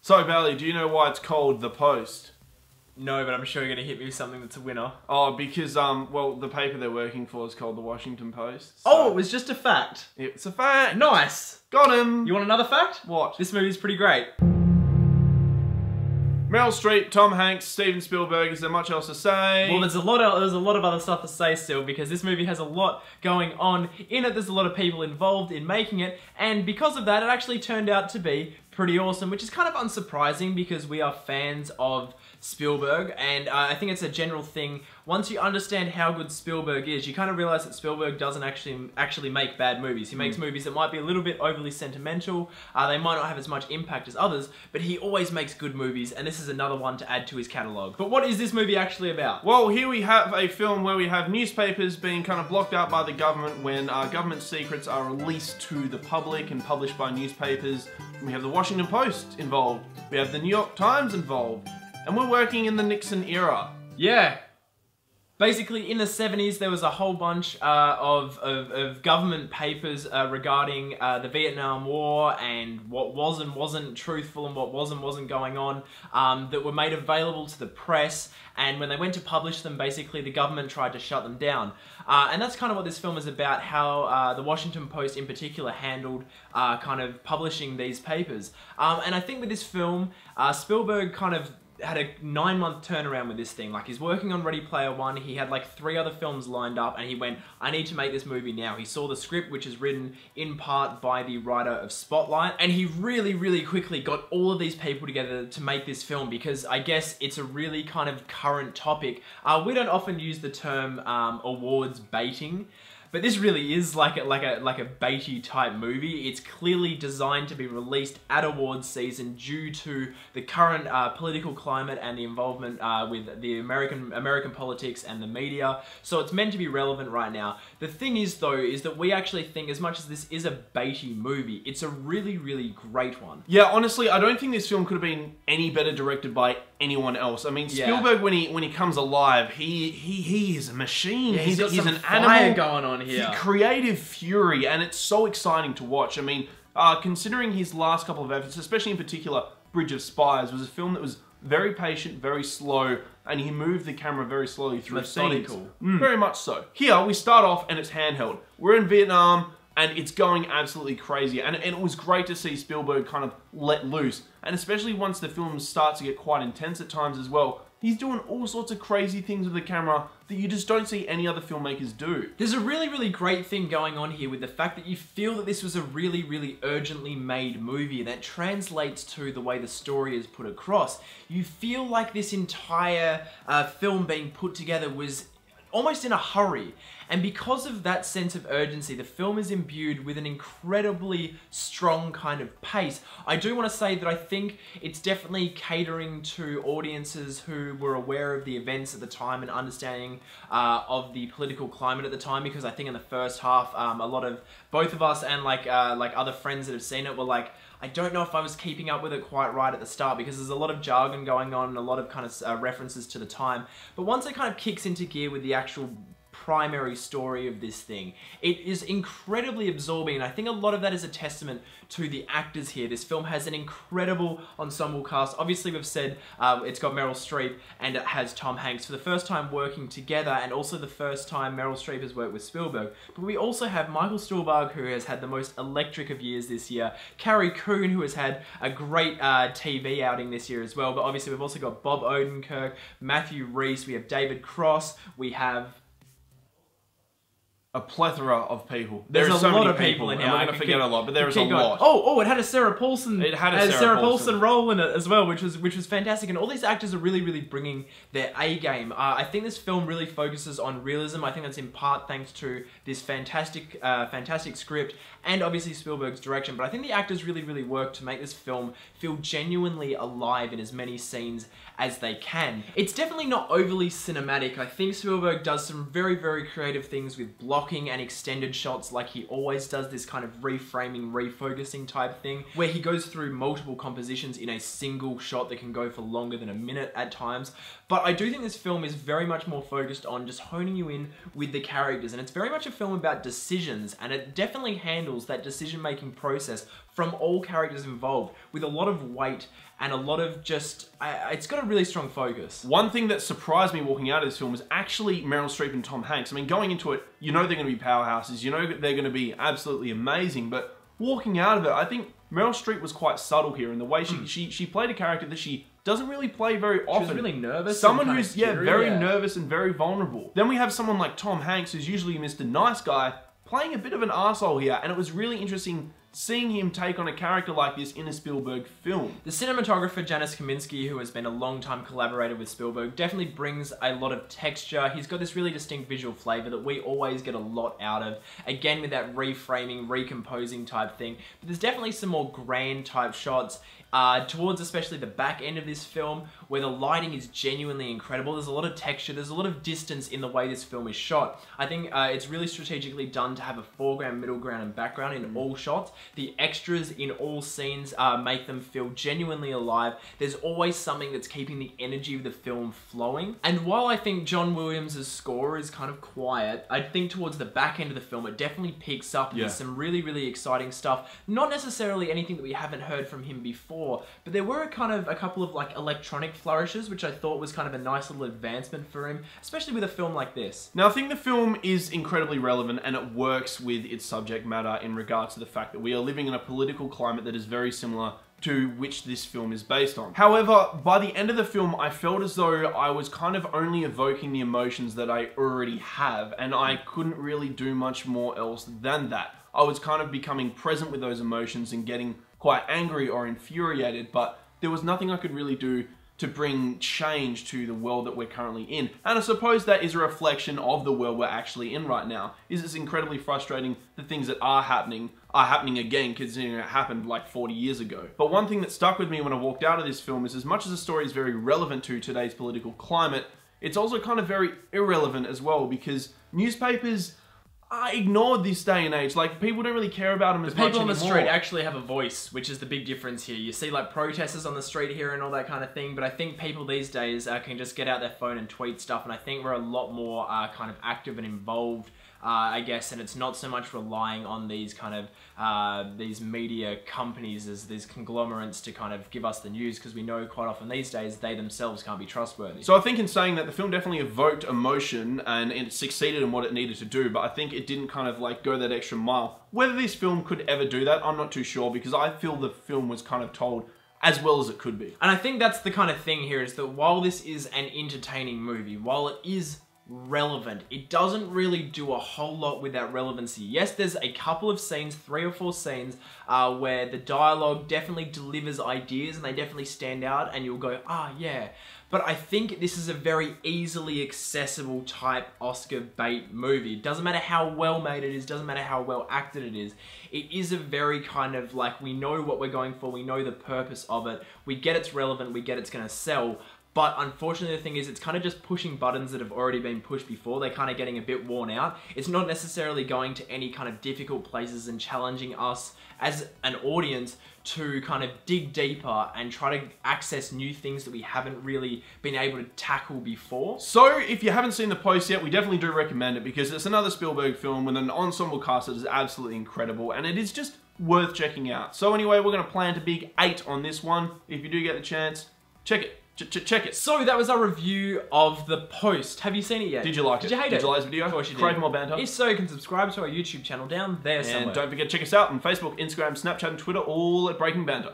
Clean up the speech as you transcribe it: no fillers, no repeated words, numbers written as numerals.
So, Bailey, do you know why it's called The Post? No, but I'm sure you're going to hit me with something that's a winner. Oh, because, well, the paper they're working for is called The Washington Post. So Oh, it was just a fact. it's a fact. Nice. Got him. You want another fact? What? This movie's pretty great. Meryl Streep, Tom Hanks, Steven Spielberg. Is there much else to say? Well, there's a lot of other stuff to say still, because this movie has a lot going on in it. There's a lot of people involved in making it, and because of that, it actually turned out to be pretty awesome, which is kind of unsurprising because we are fans of Spielberg, and I think it's a general thing. Once you understand how good Spielberg is, you kind of realize that Spielberg doesn't actually make bad movies. He makes movies that might be a little bit overly sentimental, they might not have as much impact as others, but he always makes good movies, and this is another one to add to his catalogue. But what is this movie actually about? Well, here we have a film where we have newspapers being kind of blocked out by the government when government secrets are released to the public and published by newspapers. We have the Washington Post involved, we have the New York Times involved, and we're working in the Nixon era. Yeah. Basically, in the 70s, there was a whole bunch of government papers regarding the Vietnam War and what was and wasn't truthful and what was and wasn't going on that were made available to the press. And when they went to publish them, basically the government tried to shut them down. And that's kind of what this film is about, how the Washington Post in particular handled kind of publishing these papers. And I think with this film, Spielberg kind of had a 9-month turnaround with this thing. Like, he's working on Ready Player One, he had like 3 other films lined up, and he went, I need to make this movie now. He saw the script, which is written in part by the writer of Spotlight, and he really quickly got all of these people together to make this film, because I guess it's a really kind of current topic. We don't often use the term awards baiting, but this really is like a baity type movie. It's clearly designed to be released at awards season due to the current political climate and the involvement with the American politics and the media. So it's meant to be relevant right now. The thing is though, is that we actually think, as much as this is a baity movie, it's a really great one. Yeah, honestly, I don't think this film could have been any better directed by anyone else. I mean, Spielberg, when he comes alive, he is a machine. Yeah, he's an fire animal going on here. Creative fury, and it's so exciting to watch. I mean, considering his last couple of efforts, especially in particular, Bridge of Spies was a film that was very patient, very slow, and he moved the camera very slowly through scenes. Very much so. Here, we start off and it's handheld. We're in Vietnam, and it's going absolutely crazy. And it was great to see Spielberg kind of let loose. And especially once the film starts to get quite intense at times as well, he's doing all sorts of crazy things with the camera that you just don't see any other filmmakers do. There's a really great thing going on here with the fact that you feel that this was a really urgently made movie that translates to the way the story is put across. You feel like this entire film being put together was almost in a hurry. And because of that sense of urgency, the film is imbued with an incredibly strong kind of pace. I do want to say that I think it's definitely catering to audiences who were aware of the events at the time and understanding of the political climate at the time, because I think in the first half, a lot of both of us and like other friends that have seen it were like, I don't know if I was keeping up with it quite right at the start, because there's a lot of jargon going on and a lot of kind of references to the time. But once it kind of kicks into gear with the actual primary story of this thing, it is incredibly absorbing, and I think a lot of that is a testament to the actors here. This film has an incredible ensemble cast. Obviously, we've said it's got Meryl Streep and it has Tom Hanks for the first time working together, and also the first time Meryl Streep has worked with Spielberg. But we also have Michael Stuhlbarg, who has had the most electric of years this year, Carrie Coon, who has had a great TV outing this year as well, but obviously we've also got Bob Odenkirk, Matthew Rhys, we have David Cross, we have a plethora of people. There's a so lot of people in here. And we're going to forget a lot, but there is a lot. Oh, it had a Sarah Paulson. It had a Sarah Paulson role in it as well, which was fantastic. And all these actors are really bringing their A game. I think this film really focuses on realism. I think that's in part thanks to this fantastic script and obviously Spielberg's direction. But I think the actors really work to make this film feel genuinely alive in as many scenes as they can. It's definitely not overly cinematic. I think Spielberg does some very creative things with blocking and extended shots, like he always does, this kind of reframing, refocusing type thing, where he goes through multiple compositions in a single shot that can go for longer than a minute at times. But I do think this film is very much more focused on just honing you in with the characters, and it's very much a film about decisions, and it definitely handles that decision-making process from all characters involved, with a lot of weight and a lot of just, it's got a really strong focus. One thing that surprised me walking out of this film was actually Meryl Streep and Tom Hanks. I mean, going into it, you know they're going to be powerhouses, you know they're going to be absolutely amazing, but walking out of it, I think Meryl Streep was quite subtle here in the way she played a character that she doesn't really play very often. She was really nervous. Someone who's, very nervous and very vulnerable. Then we have someone like Tom Hanks, who's usually Mr. Nice Guy, playing a bit of an arsehole here, and it was really interesting seeing him take on a character like this in a Spielberg film. The cinematographer Janis Kaminski, who has been a long-time collaborator with Spielberg, definitely brings a lot of texture. He's got this really distinct visual flavour that we always get a lot out of. Again, with that reframing, recomposing type thing. But there's definitely some more grand type shots towards especially the back end of this film, where the lighting is genuinely incredible. There's a lot of texture, there's a lot of distance in the way this film is shot. I think it's really strategically done to have a foreground, middle ground, and background in all shots. The extras in all scenes make them feel genuinely alive. There's always something that's keeping the energy of the film flowing. And while I think John Williams' score is kind of quiet, I think towards the back end of the film it definitely picks up with some really, really exciting stuff. Not necessarily anything that we haven't heard from him before, but there were a couple of like electronic flourishes, which I thought was kind of a nice little advancement for him, especially with a film like this. Now, I think the film is incredibly relevant and it works with its subject matter in regards to the fact that we are living in a political climate that is very similar to which this film is based on. However, by the end of the film, I felt as though I was kind of only evoking the emotions that I already have, and I couldn't really do much more else than that. I was kind of becoming present with those emotions and getting quite angry or infuriated, but there was nothing I could really do to bring change to the world that we're currently in. And I suppose that is a reflection of the world we're actually in right now. It's incredibly frustrating the things that are happening again, considering it happened like 40 years ago. But one thing that stuck with me when I walked out of this film is, as much as the story is very relevant to today's political climate, it's also kind of very irrelevant as well, because newspapers are ignored this day and age. Like, people don't really care about them as much anymore. People on the street actually have a voice, which is the big difference here. You see like protesters on the street here and all that kind of thing, but I think people these days can just get out their phone and tweet stuff, and I think we're a lot more kind of active and involved, I guess, and it's not so much relying on these kind of these media companies as these conglomerates to kind of give us the news, because we know quite often these days they themselves can't be trustworthy. So I think in saying that, the film definitely evoked emotion and it succeeded in what it needed to do, but I think it didn't kind of like go that extra mile. Whether this film could ever do that, I'm not too sure, because I feel the film was kind of told as well as it could be. And I think that's the kind of thing here, is that while this is an entertaining movie, while it is relevant, it doesn't really do a whole lot with that relevancy. Yes, there's a couple of scenes, 3 or 4 scenes, where the dialogue definitely delivers ideas and they definitely stand out and you'll go, ah, yeah. But I think this is a very easily accessible type Oscar bait movie. It doesn't matter how well made it is, doesn't matter how well acted it is. It is a very kind of like, we know what we're going for, we know the purpose of it, we get it's relevant, we get it's gonna sell. But unfortunately, the thing is, it's kind of just pushing buttons that have already been pushed before. They're kind of getting a bit worn out. It's not necessarily going to any kind of difficult places and challenging us as an audience to kind of dig deeper and try to access new things that we haven't really been able to tackle before. So, if you haven't seen The Post yet, we definitely do recommend it, because it's another Spielberg film with an ensemble cast that is absolutely incredible, and it is just worth checking out. So anyway, we're going to plant a big 8 on this one. If you do get the chance, check it. Check it. So that was our review of The Post. Have you seen it yet? Did you like it? Did you hate it? Did you like this video? Of course you did. Crave more banter. If so, you can subscribe to our YouTube channel down there somewhere. And don't forget to check us out on Facebook, Instagram, Snapchat, and Twitter, all at Breaking Banter.